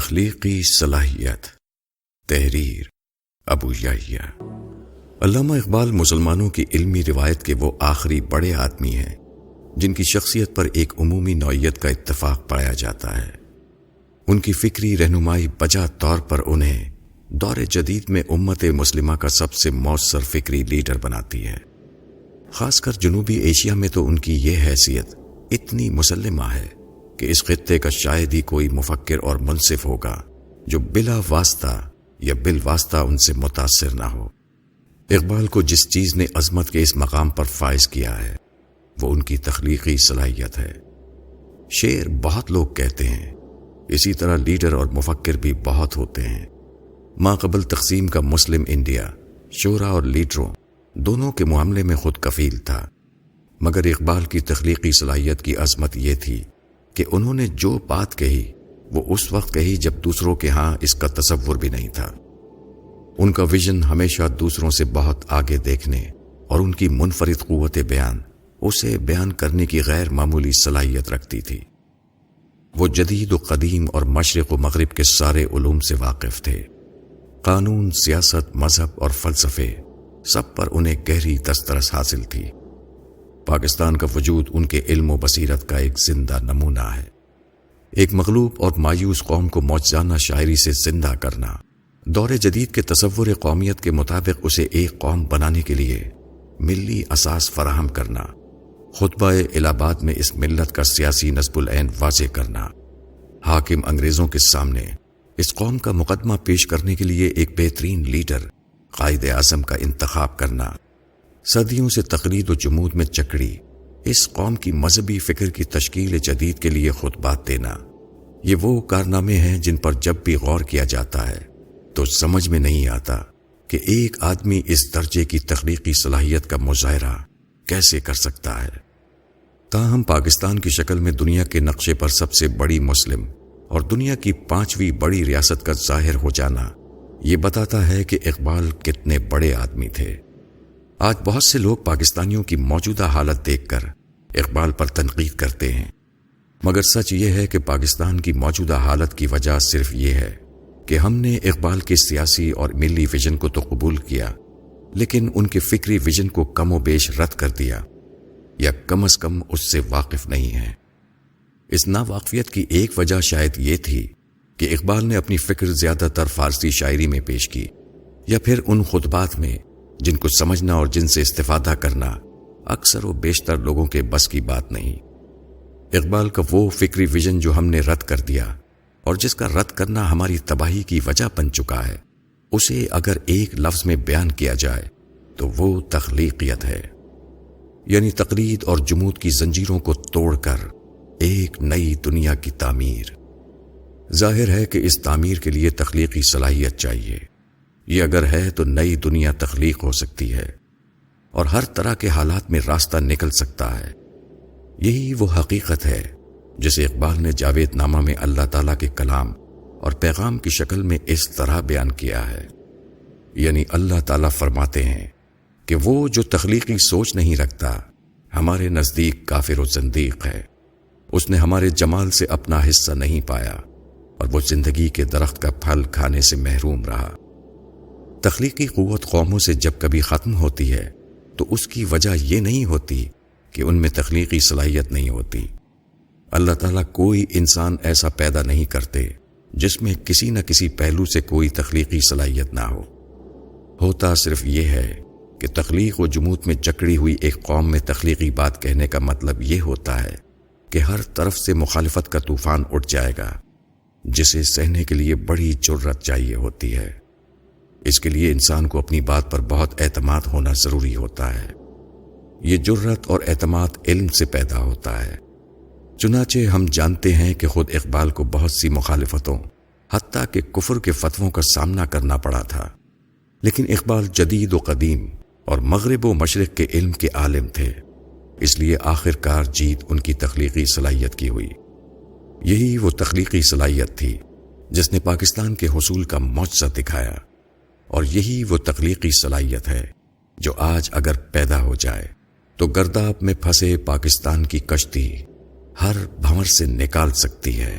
تخلیقی صلاحیت، تحریر ابو یحییٰ۔ علامہ اقبال مسلمانوں کی علمی روایت کے وہ آخری بڑے آدمی ہیں جن کی شخصیت پر ایک عمومی نوعیت کا اتفاق پایا جاتا ہے۔ ان کی فکری رہنمائی بجا طور پر انہیں دور جدید میں امت مسلمہ کا سب سے مؤثر فکری لیڈر بناتی ہے۔ خاص کر جنوبی ایشیا میں تو ان کی یہ حیثیت اتنی مسلمہ ہے کہ اس خطے کا شاید ہی کوئی مفکر اور منصف ہوگا جو بلا واسطہ یا بالواسطہ ان سے متاثر نہ ہو۔ اقبال کو جس چیز نے عظمت کے اس مقام پر فائز کیا ہے وہ ان کی تخلیقی صلاحیت ہے۔ شعر بہت لوگ کہتے ہیں، اسی طرح لیڈر اور مفکر بھی بہت ہوتے ہیں۔ ماقبل تقسیم کا مسلم انڈیا شعراء اور لیڈروں دونوں کے معاملے میں خود کفیل تھا، مگر اقبال کی تخلیقی صلاحیت کی عظمت یہ تھی کہ انہوں نے جو بات کہی وہ اس وقت کہی جب دوسروں کے ہاں اس کا تصور بھی نہیں تھا۔ ان کا ویژن ہمیشہ دوسروں سے بہت آگے دیکھنے اور ان کی منفرد قوت بیان اسے بیان کرنے کی غیر معمولی صلاحیت رکھتی تھی۔ وہ جدید و قدیم اور مشرق و مغرب کے سارے علوم سے واقف تھے۔ قانون، سیاست، مذہب اور فلسفے سب پر انہیں گہری دسترس حاصل تھی۔ پاکستان کا وجود ان کے علم و بصیرت کا ایک زندہ نمونہ ہے۔ ایک مغلوب اور مایوس قوم کو معجزانہ شاعری سے زندہ کرنا، دور جدید کے تصور قومیت کے مطابق اسے ایک قوم بنانے کے لیے ملی اساس فراہم کرنا، خطبہ الہ آباد میں اس ملت کا سیاسی نصب العین واضح کرنا، حاکم انگریزوں کے سامنے اس قوم کا مقدمہ پیش کرنے کے لیے ایک بہترین لیڈر، قائد اعظم کا انتخاب کرنا، صدیوں سے تقلید و جمود میں جکڑی اس قوم کی مذہبی فکر کی تشکیل جدید کے لیے خطبات دینا، یہ وہ کارنامے ہیں جن پر جب بھی غور کیا جاتا ہے تو سمجھ میں نہیں آتا کہ ایک آدمی اس درجے کی تخلیقی صلاحیت کا مظاہرہ کیسے کر سکتا ہے۔ تاہم پاکستان کی شکل میں دنیا کے نقشے پر سب سے بڑی مسلم اور دنیا کی 5ویں بڑی ریاست کا ظاہر ہو جانا یہ بتاتا ہے کہ اقبال کتنے بڑے آدمی تھے۔ آج بہت سے لوگ پاکستانیوں کی موجودہ حالت دیکھ کر اقبال پر تنقید کرتے ہیں، مگر سچ یہ ہے کہ پاکستان کی موجودہ حالت کی وجہ صرف یہ ہے کہ ہم نے اقبال کے سیاسی اور ملی ویژن کو تو قبول کیا، لیکن ان کے فکری ویژن کو کم و بیش رد کر دیا، یا کم از کم اس سے واقف نہیں ہیں۔ اس ناواقفیت کی ایک وجہ شاید یہ تھی کہ اقبال نے اپنی فکر زیادہ تر فارسی شاعری میں پیش کی، یا پھر ان خطبات میں جن کو سمجھنا اور جن سے استفادہ کرنا اکثر و بیشتر لوگوں کے بس کی بات نہیں۔ اقبال کا وہ فکری ویژن جو ہم نے رد کر دیا اور جس کا رد کرنا ہماری تباہی کی وجہ بن چکا ہے، اسے اگر ایک لفظ میں بیان کیا جائے تو وہ تخلیقیت ہے، یعنی تقلید اور جمود کی زنجیروں کو توڑ کر ایک نئی دنیا کی تعمیر۔ ظاہر ہے کہ اس تعمیر کے لیے تخلیقی صلاحیت چاہیے۔ یہ اگر ہے تو نئی دنیا تخلیق ہو سکتی ہے اور ہر طرح کے حالات میں راستہ نکل سکتا ہے۔ یہی وہ حقیقت ہے جسے اقبال نے جاوید نامہ میں اللہ تعالیٰ کے کلام اور پیغام کی شکل میں اس طرح بیان کیا ہے، یعنی اللہ تعالیٰ فرماتے ہیں کہ وہ جو تخلیقی سوچ نہیں رکھتا ہمارے نزدیک کافر و زندیق ہے۔ اس نے ہمارے جمال سے اپنا حصہ نہیں پایا اور وہ زندگی کے درخت کا پھل کھانے سے محروم رہا۔ تخلیقی قوت قوموں سے جب کبھی ختم ہوتی ہے تو اس کی وجہ یہ نہیں ہوتی کہ ان میں تخلیقی صلاحیت نہیں ہوتی۔ اللہ تعالیٰ کوئی انسان ایسا پیدا نہیں کرتے جس میں کسی نہ کسی پہلو سے کوئی تخلیقی صلاحیت نہ ہو۔ ہوتا صرف یہ ہے کہ تخلیق و جمود میں جکڑی ہوئی ایک قوم میں تخلیقی بات کہنے کا مطلب یہ ہوتا ہے کہ ہر طرف سے مخالفت کا طوفان اٹھ جائے گا، جسے سہنے کے لیے بڑی جرأت چاہیے ہوتی ہے۔ اس کے لیے انسان کو اپنی بات پر بہت اعتماد ہونا ضروری ہوتا ہے۔ یہ جرأت اور اعتماد علم سے پیدا ہوتا ہے۔ چنانچہ ہم جانتے ہیں کہ خود اقبال کو بہت سی مخالفتوں، حتیٰ کہ کفر کے فتووں کا سامنا کرنا پڑا تھا، لیکن اقبال جدید و قدیم اور مغرب و مشرق کے علم کے عالم تھے، اس لیے آخر کار جیت ان کی تخلیقی صلاحیت کی ہوئی۔ یہی وہ تخلیقی صلاحیت تھی جس نے پاکستان کے حصول کا معجزہ دکھایا، اور یہی وہ تخلیقی صلاحیت ہے جو آج اگر پیدا ہو جائے تو گرداب میں پھنسے پاکستان کی کشتی ہر بھنور سے نکال سکتی ہے۔